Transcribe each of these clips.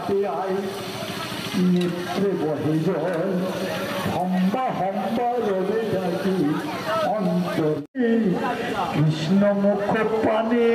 হাতে আই নেত্রে বহে জল হম্বা হম্বা রবে ডাকি অন্তর কৃষ্ণ মুখ পানে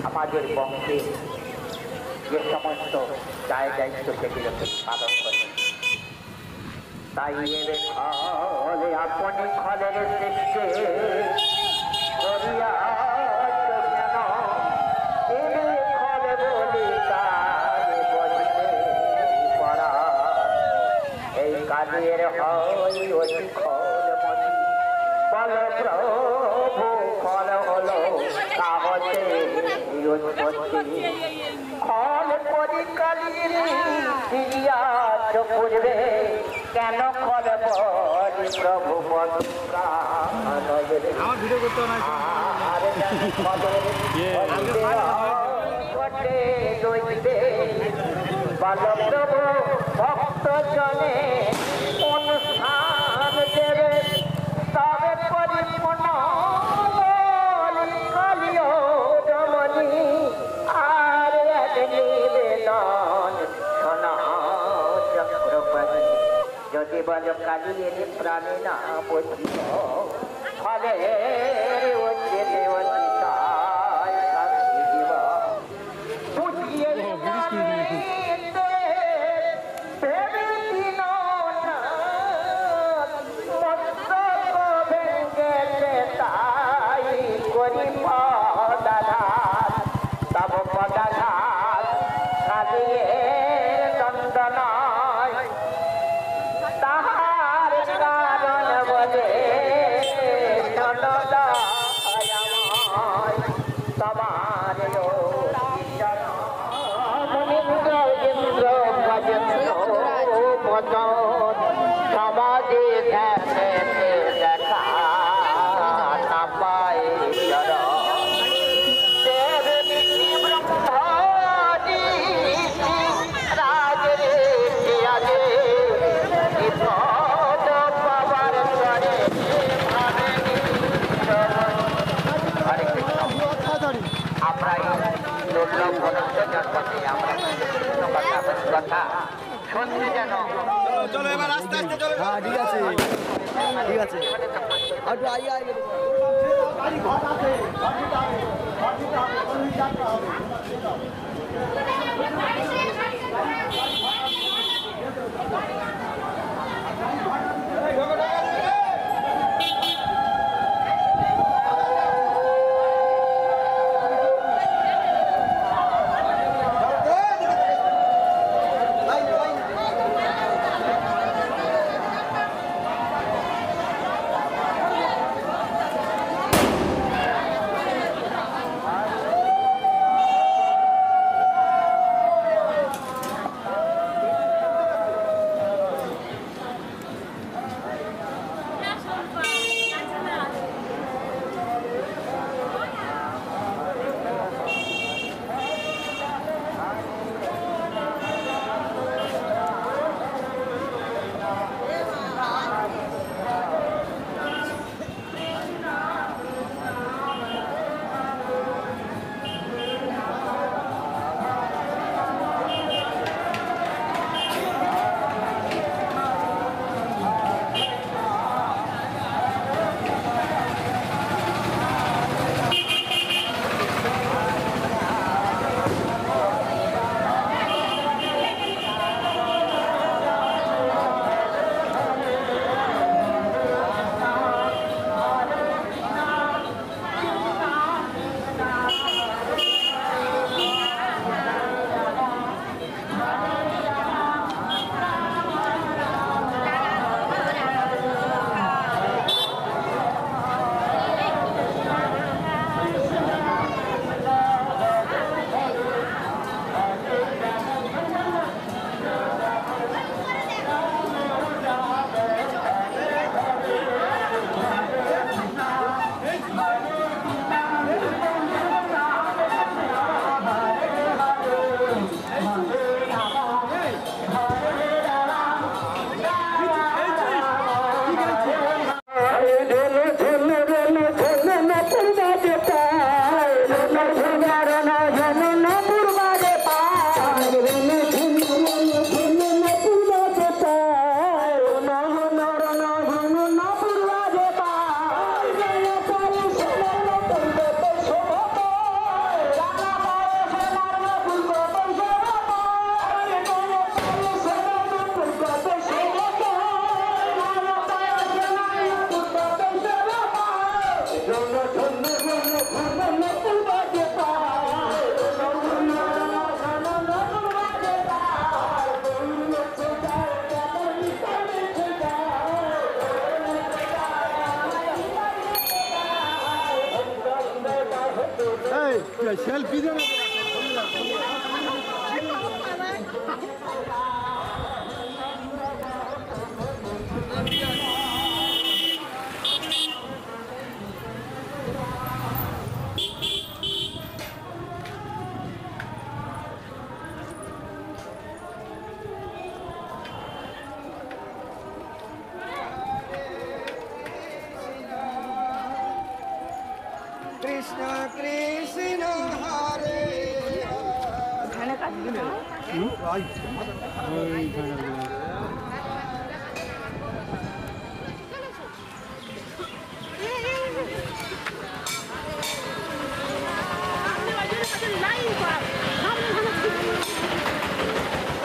আমাদের বংশে যে সমস্ত দায় দায়িত্ব সেগুলোকে পালন করে তাই ফলে আপনি ফলের সৃষ্টি করিয়া এই কাজের হয় অতি ফলমতি বল প্রভু ফল হলো কাগজে উৎপত্তি ফল পরিকালীর ফিরিয়াছ পূর্বে কেন ফল বলি প্রভু ঘটে দইবে বল প্রভু ভক্ত জনে অনুষ্ঠান দেবে তবে পরিপূর্ণ কালীয় রমণী আর এক নিবেদন সোনা চক্রবর্তী যদি বল কালীর প্রাণী না বুঝিব ফলে চলো এবার আস্তে আস্তে চলো। হ্যাঁ ঠিক আছে ঠিক আছে একটু আই আই গাড়ি ঘর আছে ঘর দিতে হবে ঘর দিতে হবে কোন যাত্রা হবে সেলফি দে না কৃষ্ণ কৃষ্ণ হরে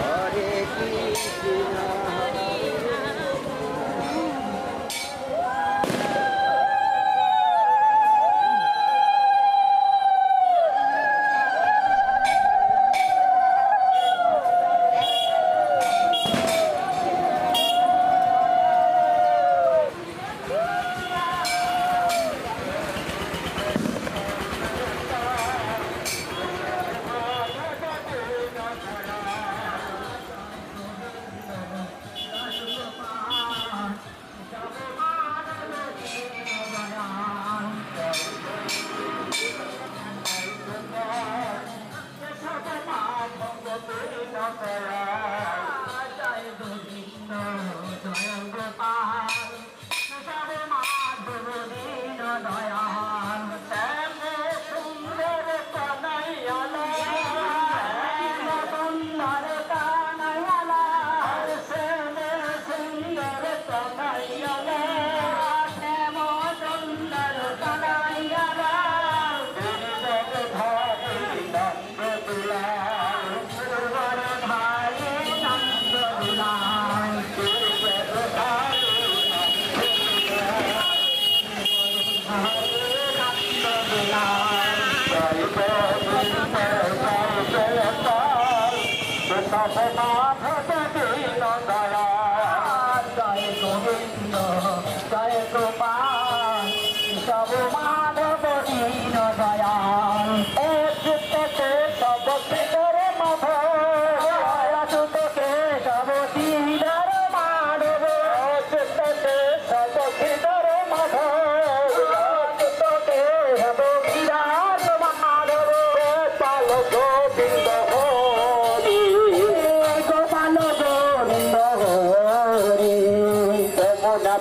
হরে কৃষ্ণ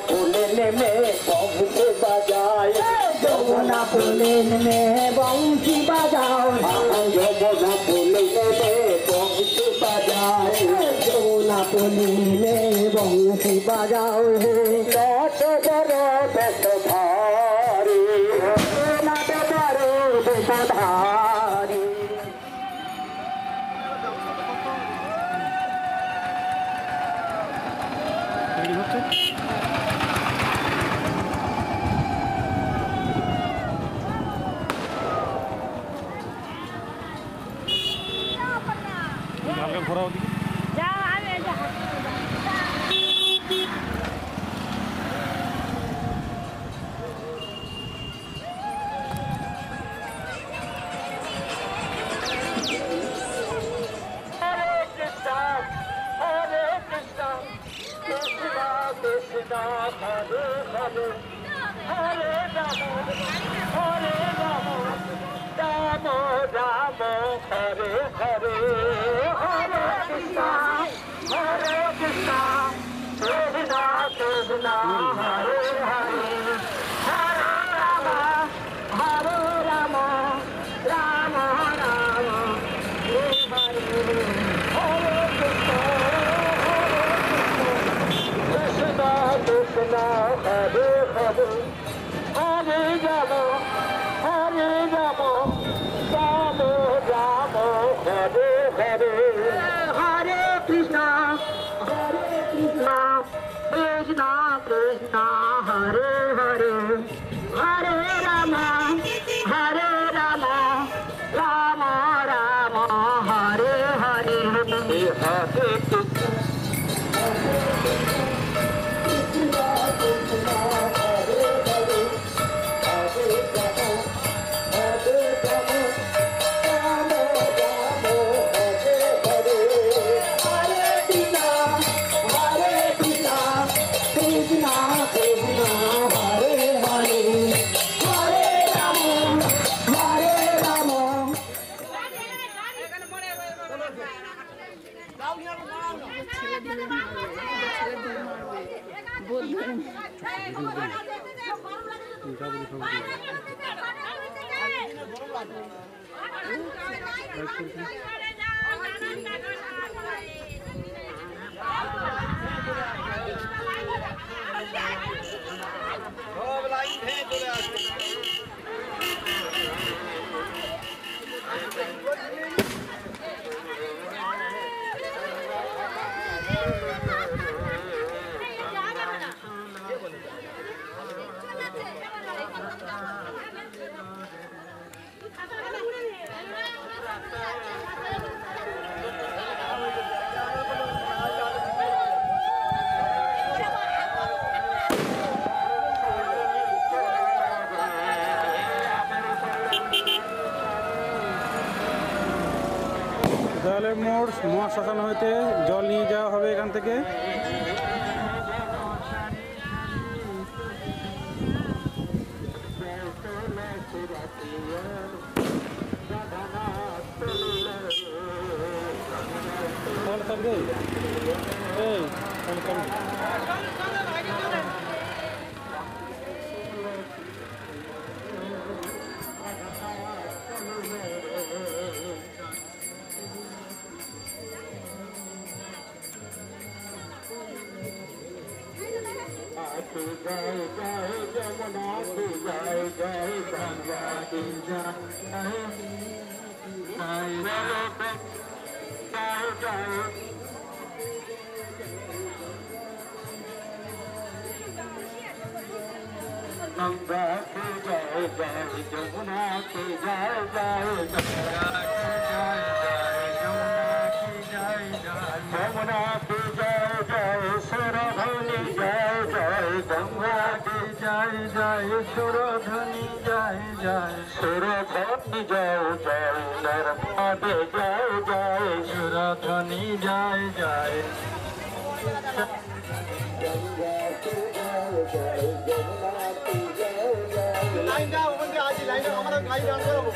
पुलिन में बंसी बजाओ যমুনা পুলিনে বংশী বাজায় यमुना पुलिन में बंसी बजाओ নাট বড় বেশ ভারী नाट बड़े बेसधारी ঘোরা ওদিকে Krishna, Krishna, Krishna. দয়ালের মোড় মহাশ্মশান হইতে জল নিয়ে যাওয়া হবে এখান থেকে। সুরধনি জয় জয় সুরধনি জয় জয় নর্মদে জয় জয় সুরধনি জয় জয় লাইনটা ওখানে আছে লাইনটা আমরা লাইন রান করব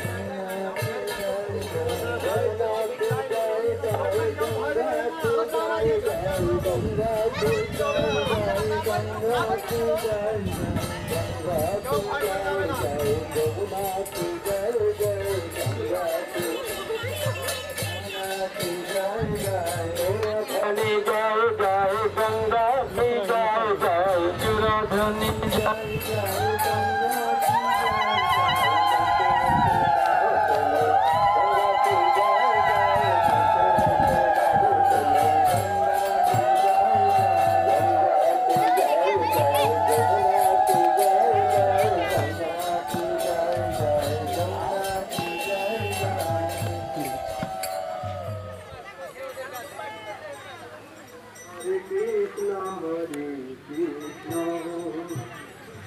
Hare Krishna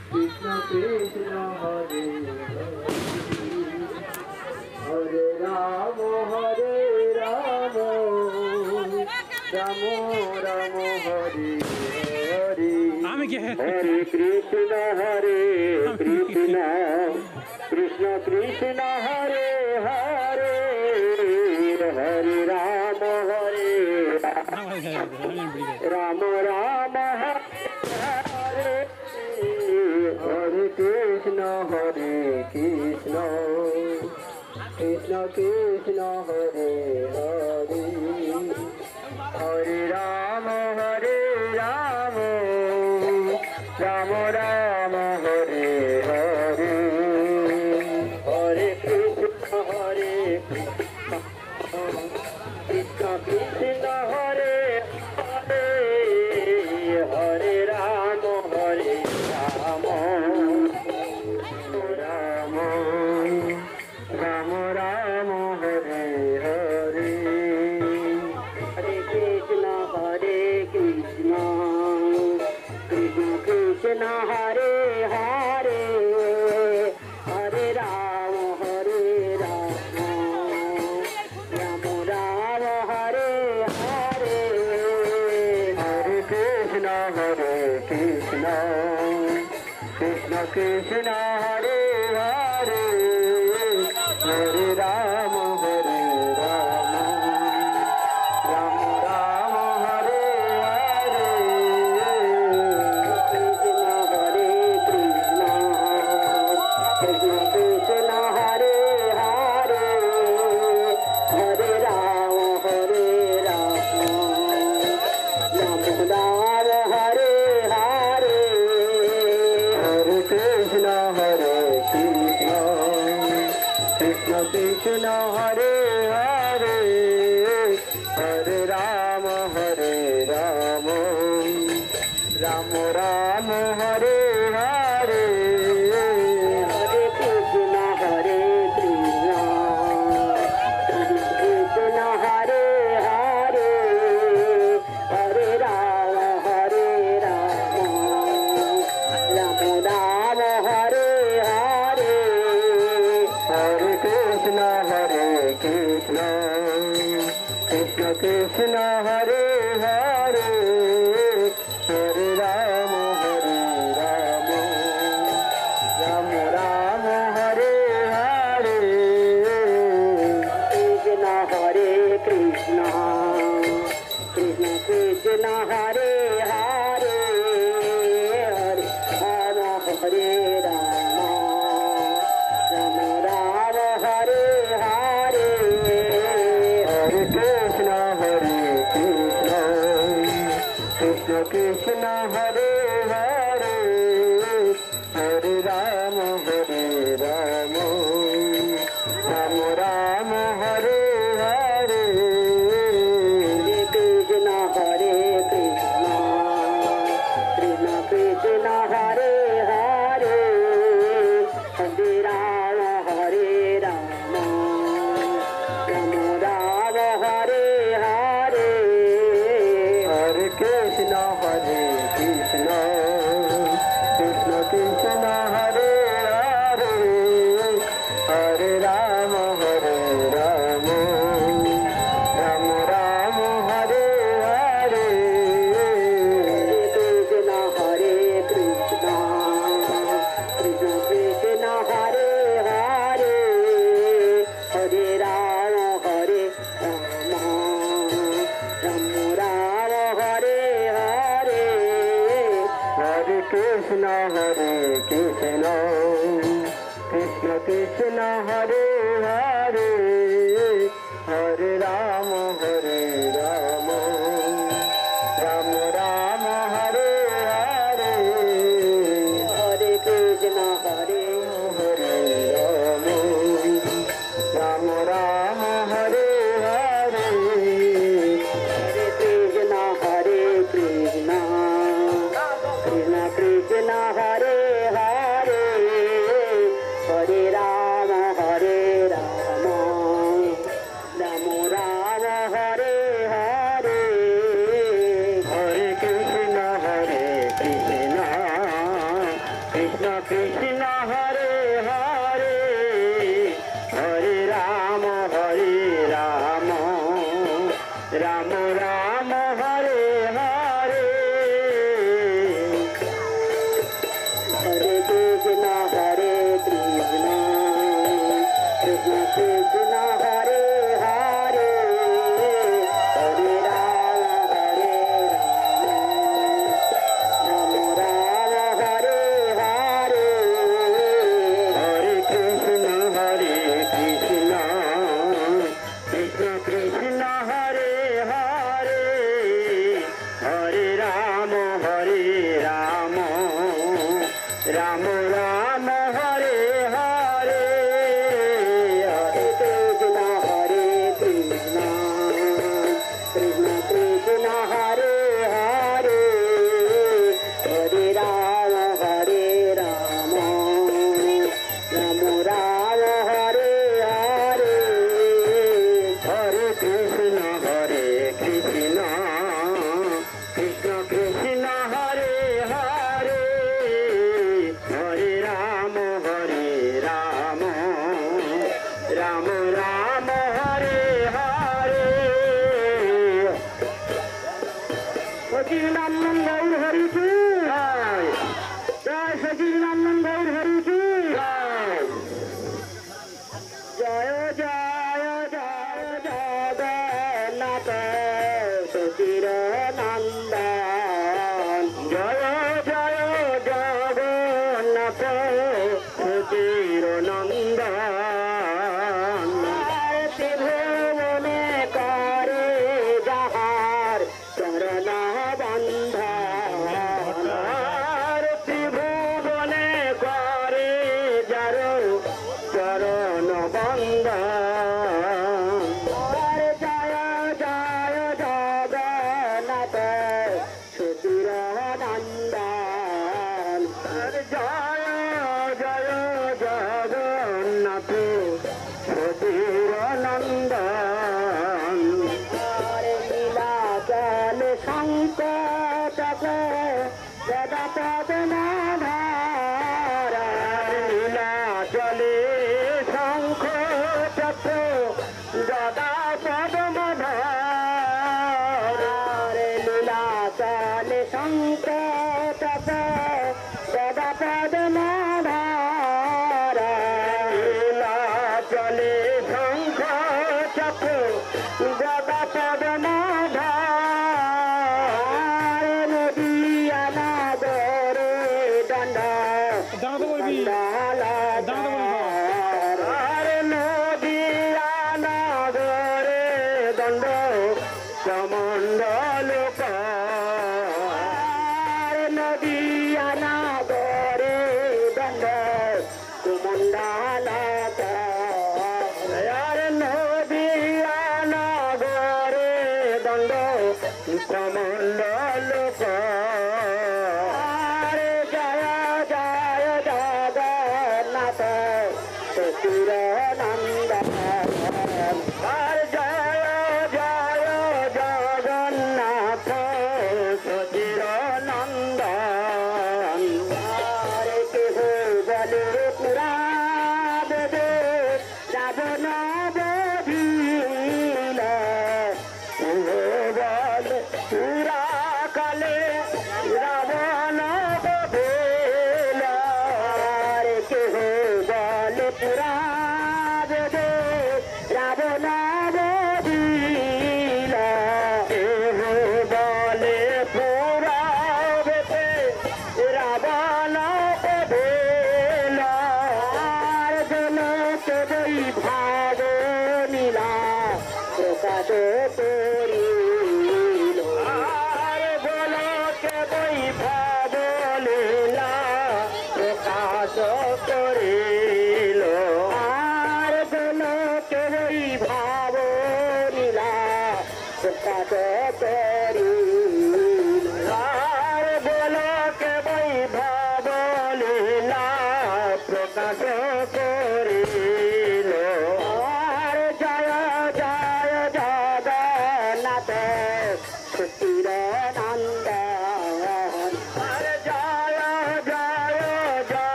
Krishna Krishna Hare Hare Hare Rama Rama Rama Hare Hare Krishna Krishna Krishna Hare Hare Hare Rama Rama Rama Hare Hare Hare Krishna Krishna Krishna Hare Hare Hare Rama Rama Rama Rama Hare Hare Hare Krishna Krishna Krishna Hare Hare Hare Rama Rama Rama Hare Hare Hare Krishna Krishna Krishna Hare Hare Hare Rama Rama Rama Hare Hare Krishna Krishna Krishna Hare Hare Hare Ram Ram Ram Hare Hare Hare Krishna Krishna Krishna Hare Hare Hare Ram Ram Ram Hare Hare Hare Krishna Krishna Krishna Hare Hare Hare Ram Ram Ram Hare Hare Hare Krishna Krishna Krishna Krishna Hare Hare Hare Ram Ram Ram Hare Hare Krishna Krishna Krishna Krishna Hare Hare Hare Ram Ram Ram Hare Hare Hare Krishna Krishna Krishna Hare Hare Hare Ram Ram Ram Hare Hare Krishna Krishna Krishna Krishna Hare Hare Hare Ram Ram Ram Hare Hare Hare Krishna Krishna Krishna Krishna Hare Hare Hare Ram Ram Ram Hare Hare Krishna Krishna Krishna Krishna Hare Hare Hare Ram Ram Hare Hare Hare Krishna Krishna Krishna Krishna Hare Hare Hare Ram Ram Ram Hare Hare Hare Krishna হরে রাম রাম হরে হরে হরে কৃষ্ণ কৃষ্ণ কৃষ্ণ কৃষ্ণ হরে হরে হরে রাম রাম রাম হরে হরে হরে কৃষ্ণ কৃষ্ণ কৃষ্ণ কৃষ্ণ হরে হরে হরে রাম রাম রাম হরে হরে হরে কৃষ্ণ কৃষ্ণ কৃষ্ণ কৃষ্ণ হরে হরে হরে রাম রাম হরে হরে হরে কৃষ্ণ কৃষ্ণ কৃষ্ণ কৃষ্ণ হরে হরে হরে রাম রাম রাম হরে হরে হরে কৃষ্ণ কৃষ্ণ কৃষ্ণ কৃষ্ণ হরে হরে হরে রাম রাম রাম হরে হরে হরে কৃষ্ণ কৃষ্ণ কৃষ্ণ কৃষ্ণ হরে হরে হরে রাম রাম রাম হরে হরে সচিদানন্দ গৌর হরি কি জয় সচিদানন্দ গৌর হরি কি জয় জয় জয় জগন্নাথ সচির নন্দন জয় জয় জগন্নাথ সচির আর নদিয়া নগরে দণ্ড সমণ্ডল আর নদিয়া নগরে দণ্ড কুমণ্ডল আর নদিয়া নগরে দণ্ড সমণ্ডল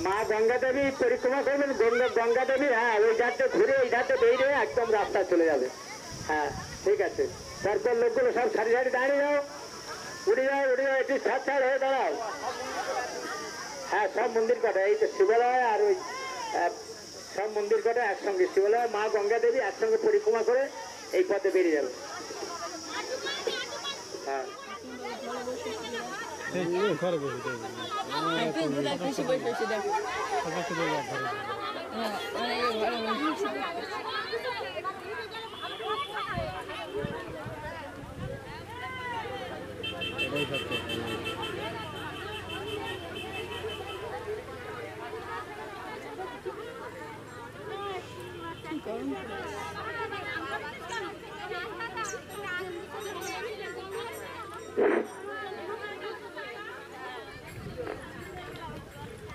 মা গঙ্গা দেবী পরিক্রমা করবেন, গঙ্গা দেবী, হ্যাঁ ওই ধারটা ঘুরে এই ধারটা বেরিয়ে একদম রাস্তা চলে যাবে। হ্যাঁ ঠিক আছে, তারপর লোকগুলো সব সারি সারি দাঁড়িয়ে যাও, উড়ে যাও একটু ছাড় ছাড় হয়ে দাঁড়াও। হ্যাঁ সব মন্দির কটা, এই তো শিবালয় আর ওই সব মন্দির কটা একসঙ্গে, শিবালয় মা গঙ্গা দেবী একসঙ্গে পরিক্রমা করে এই পথে বেরিয়ে যাবে। হ্যাঁ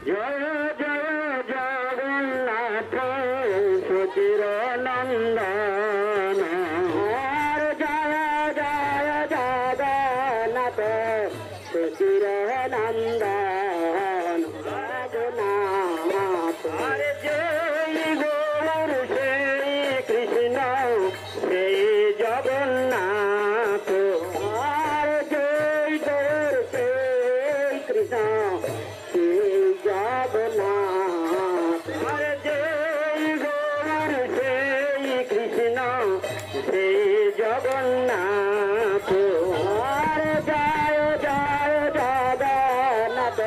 জয় জয় জগন্নাথ সুচির নন্দন, জয় জয় জগন্নাথ সুচির নন্দন, জগন্নাথ জয় গৌর সেই কৃষ্ণ সেই জগন্নাথ, জয় গৌর সেই কৃষ্ণ জগন্নাথ, জয় গৌর সেই কৃষ্ণ সেই জগন্নাথ, জয় জয় জগন্নাথ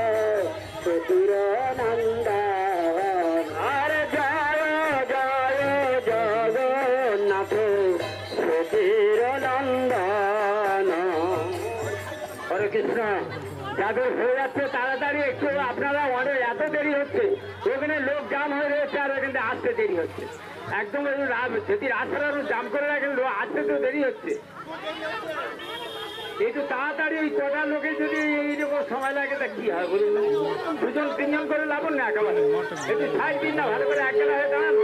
সুচির নন্দন, জয় জয় জগন্নাথ সুচির নন্দন। হরে কৃষ্ণ যাদের হয়ে যাচ্ছে তাড়াতাড়ি একটু আপনারা অনেক এত দেরি হচ্ছে ওখানে লোক জাম হয়ে রয়েছে আর এখানে আসতে দেরি হচ্ছে একদম যদি রাস্তাটা জাম করে রাখেন আসতে তো দেরি হচ্ছে একটু তাড়াতাড়ি ওই কটা লোকে যদি এইরকম সময় লাগে তা কি হয় বলুন দুজন তিনজন করে লাভুন না একেবারে একটু সাইড দিন না ভালো করে একলা হয়ে দাঁড়ান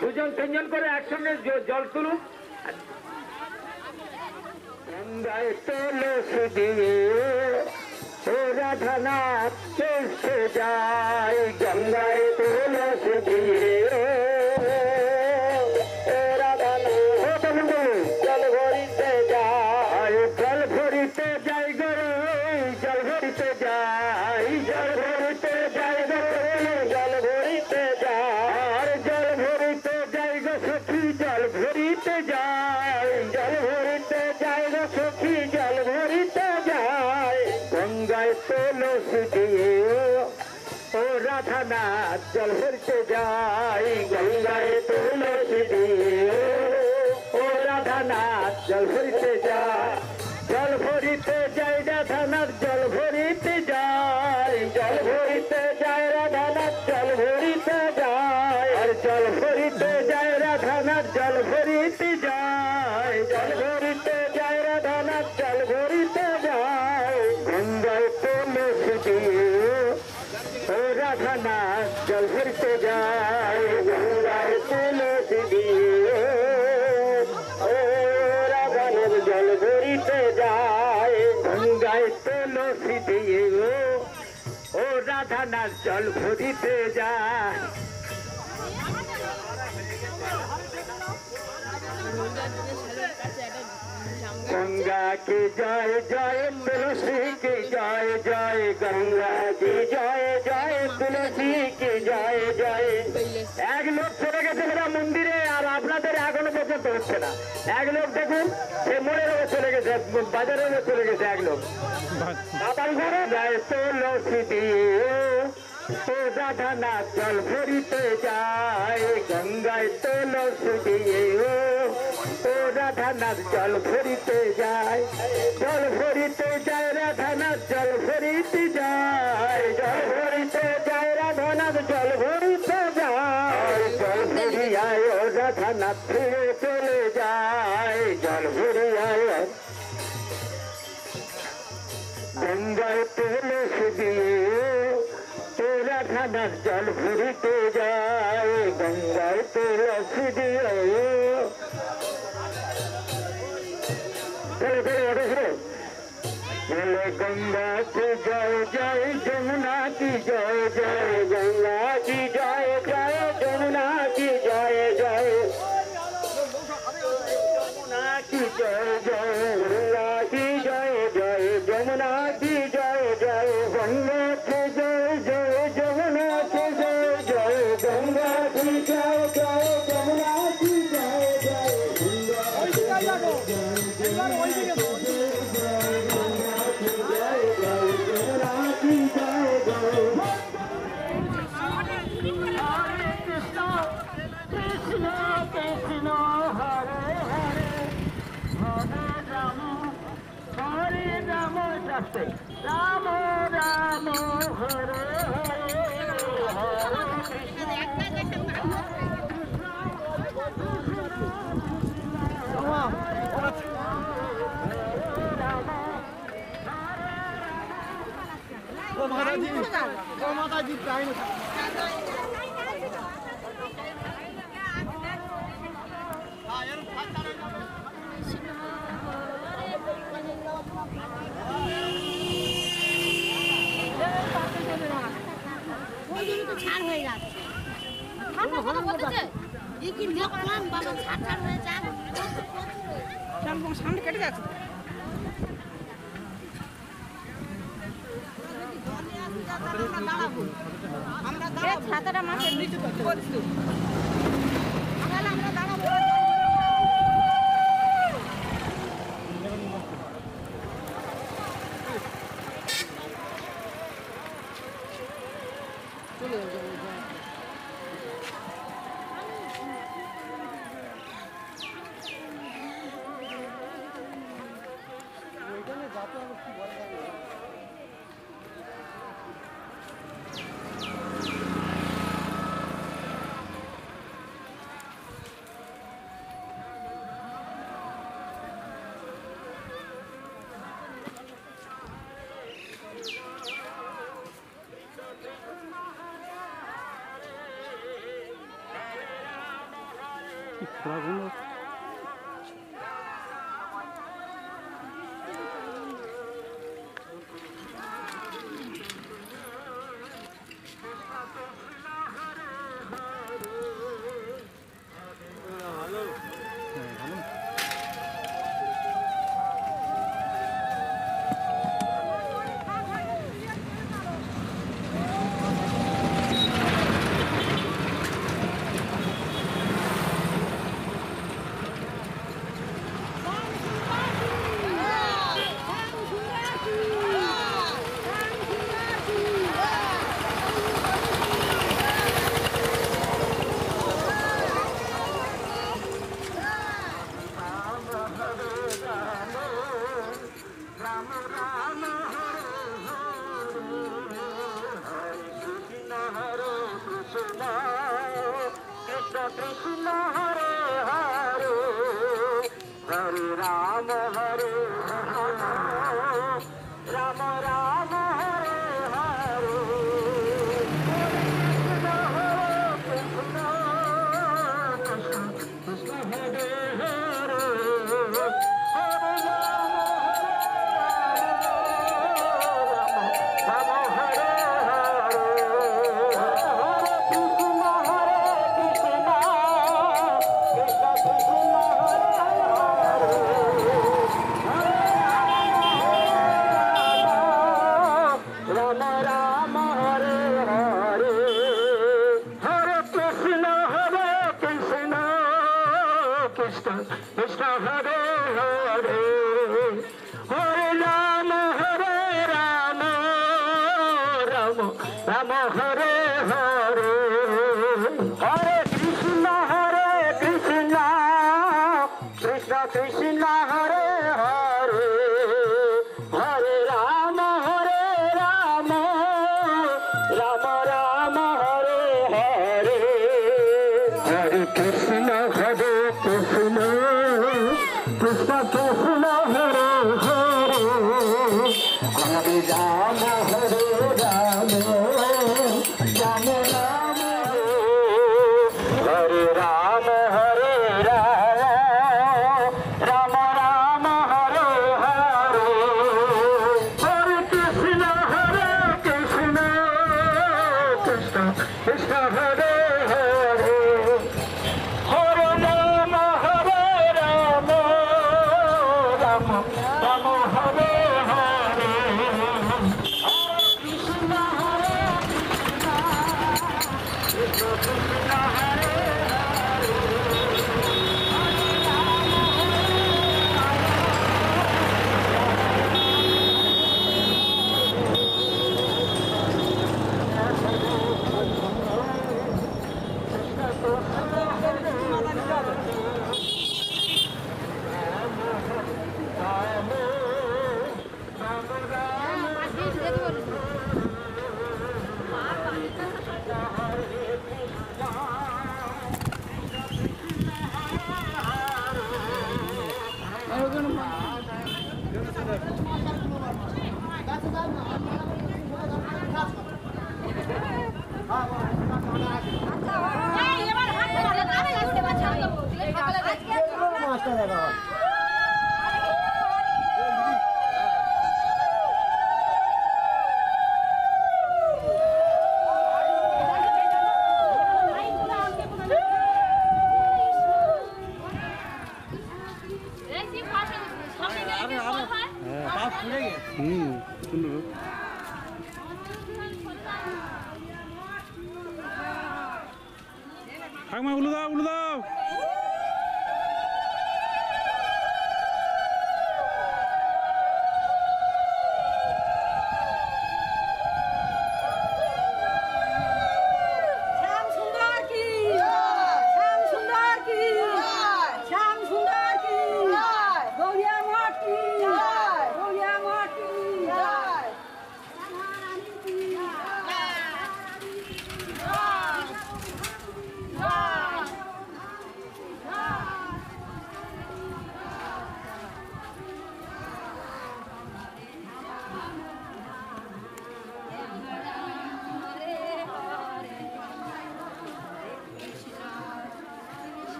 দুজন তিনজন করে একসঙ্গে জল তুলুন গঙ্গায় তুলস দিয়ে ও রাধানাথ চলছে যায় গঙ্গায় তুলস দিয়ে জল ভরিতে যায় জল ভরিতে যাই গো জল ভরিতে যাই জল ভরিতে যাই গো জল ভরিতে যায় জল ভরিতে যাই গো সখী জল ভরিতে যায় জল ভরিতে যাই গো সখী জল ভরিতে যায় গঙ্গায় তুলস দিয়ে ও রাধানাথ জল ভরিতে যায় গঙ্গায় তুলস দিয়ে ও রাধানাথ জল ভরিতে যায় জল ভরিতে যায় রাধানাথ জল ভরিতে যায় জল ভরিতে যায় রাধানাথ জল ভরিতে যায় আর জল ভরিতে যায় রাধানাথ জল ভরিতে যায় জল ভরিতে যায় রাধানাথ জল ভরিতে যায় গঙ্গায় তুলস দিয়ে ও রাধানাথ জল ভরিতে যায় গঙ্গায় তুলস দিয়ে ও রাধানাথ জল ভরিতে যায় গঙ্গায় তুলস দিয়ে ও রাধানাথ জল ভরিতে যায় गंगा की जय जय तुलसी की जय जय गंगा की जय जय तुलसी की जय जय एक लोग चले গেছে মন্দিরে আর আপনাদের এখনো পর্যন্ত হচ্ছে না এক লোক দেখুন সে মোড়ের চলে গেছে বাজারের চলে গেছে এক লোক জয় তুলসী দিয়ে ও রাধানাথ জল ভরিতে যায় গঙ্গায় তুলস দিয়ে ও রাধানাথ জল ভরিতে যায় জল ভরিতে যায় রাধানাথ জল ভরিতে যায় জল ভরিতে যায় রাধানাথ জল ভরিতে যায় জল ভরিয়ায় ও রাধানাথ ফিরে চলে যায় জল ভরিয়ায় গঙ্গায় তুলস দিয়ে রাধানাথ জল ভরিতে যায় গঙ্গায় তুলস দিয়ে बोले गंगा की जय जय जमुना की जय जय गंगा की जय जय जमुना की जय जय जमुना की जय जय गंगा की जय जय जमुना की जय जय गंगा की जय जय जमुना की जय जय गंगा की जय जय जमुना की जय जय राम राम हरे माता जी ছাড় হয়ে যাচ্ছে সামনে কেটে যাচ্ছে ছাতাটা মাছের নিচে আমরা দাঁড়াবো রাখুন।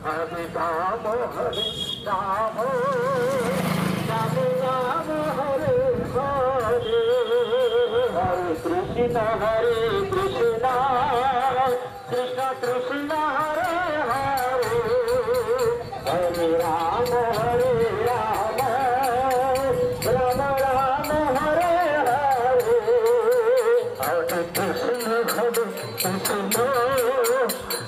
হরে রাম হরে রাম রাম রাম হরে হরে হরে কৃষ্ণ কৃষ্ণ কৃষ্ণ হরে হরে হরে রাম রাম রাম হরে হরে হরে কৃষ্ণ কৃষ্ণ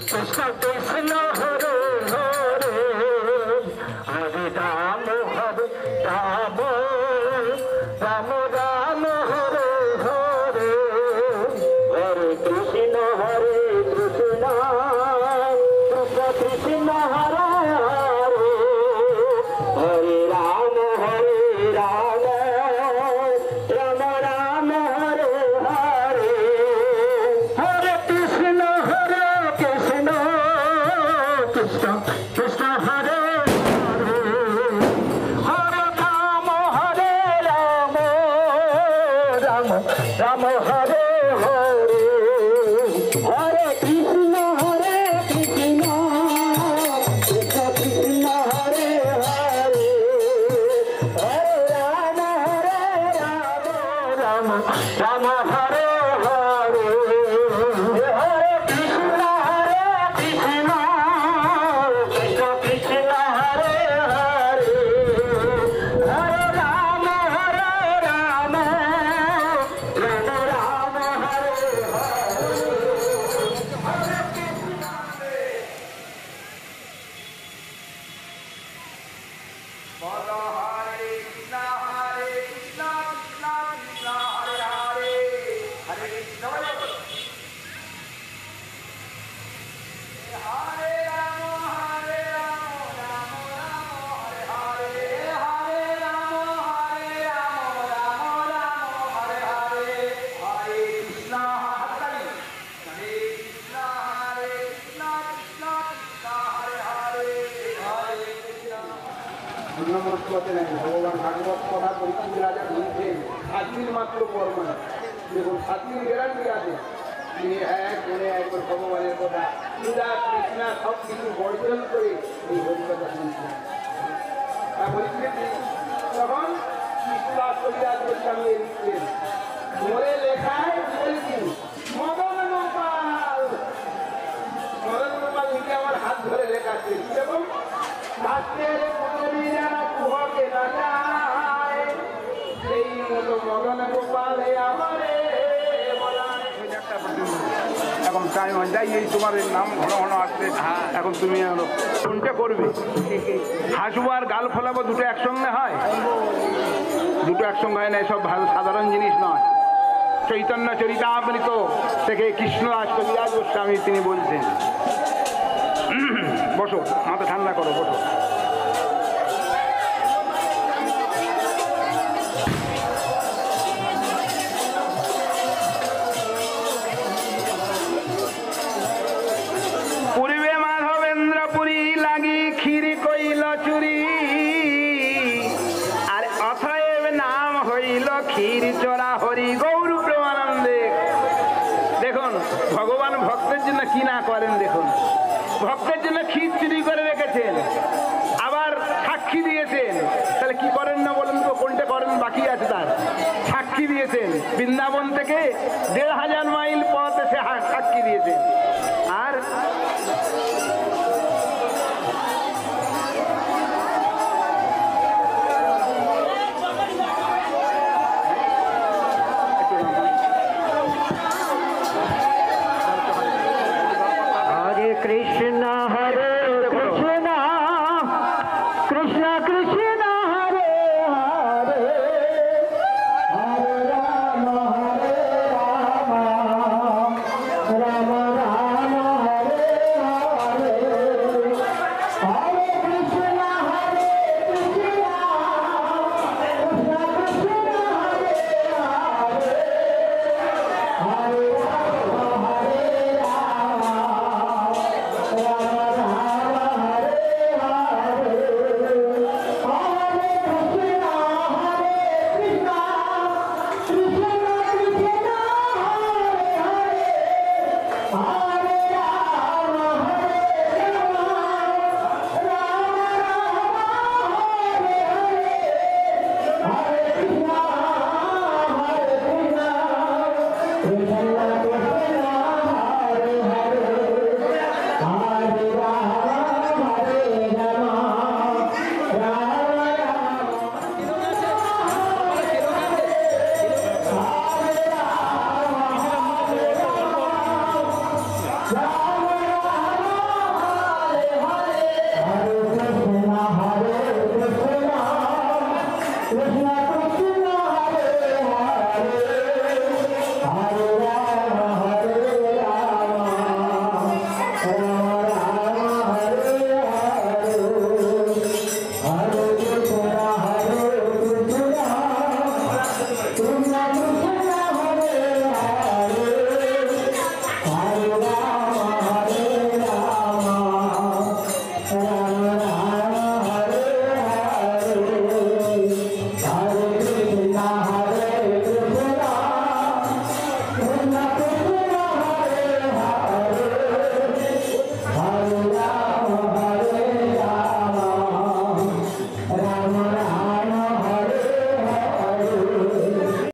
কৃষ্ণ কৃষ্ণ হরে হরে হরে রাম রাম রাম রাম হরে হরে হরে কৃষ্ণ কৃষ্ণ কৃষ্ণ হরে হরে হরে রাম রাম রাম রাম হরে হরে হরে কৃষ্ণ কৃষ্ণ কৃষ্ণ কৃষ্ণ হরে হরে হরে রাম রাম রাম রাম হরে হরে হরে কৃষ্ণ কৃষ্ণ কৃষ্ণ কৃষ্ণ হরে হরে হরে রাম রাম রাম হরে হরে হরে কৃষ্ণ কৃষ্ণ কৃষ্ণ কৃষ্ণ হরে হরে হরে রাম রাম রাম হরে ভগবান ভাগবত কথা পরীক্ষিত রাজা বলছেন 7 দিন মাত্র কর্ম দেখুন 7 দিন গ্যারান্টি আছে তিনি এক মনে একবার ভগবানের কথা পূজা কৃষ্ণা সব কিছু বর্জন করে এই হরিকথা শুনছেন তখন কৃষ্ণদাস কবিরাজ গোস্বামী লিখছেন মোরে লেখায় বলছি মদন গোপাল লিখে আমার হাত ধরে লেখাচ্ছে এবং শাস্ত্রের কবিরা কুহকে না যায় সেই মতো মদন গোপালে আমারে এখন টাইম যাই এই তোমার নাম ঘন ঘন আসছে এখন তুমি কোনটা করবে হাসবো আর গাল ফলাবো দুটো একসঙ্গে হয় দুটো একসঙ্গে হয় না এসব ভালো সাধারণ জিনিস নয় চৈতন্য চরিতামৃত থেকে কৃষ্ণদাস কবিরাজ গোস্বামী তিনি বলছেন বসো মাথা ঠান্ডা করো বসো পূর্বে মাধবেন্দ্রপুরী লাগি ক্ষীরি কইল চুরি আর অথয়েব নাম হইল ক্ষীর চোরা হরি গৌর প্রেমানন্দে দেখুন ভগবান ভক্তের জন্য কি না করেন দেখুন ভক্তের জন্য ক্ষীর চুরি করে রেখেছেন আবার সাক্ষী দিয়েছেন তাহলে কি করেন না বলেন তো কোনটা করেন বাকি আছে তার সাক্ষী দিয়েছেন বৃন্দাবন থেকে 1500 মাইল পথ এসে সাক্ষী দিয়েছেন আর হরে কৃষ্ণ হরে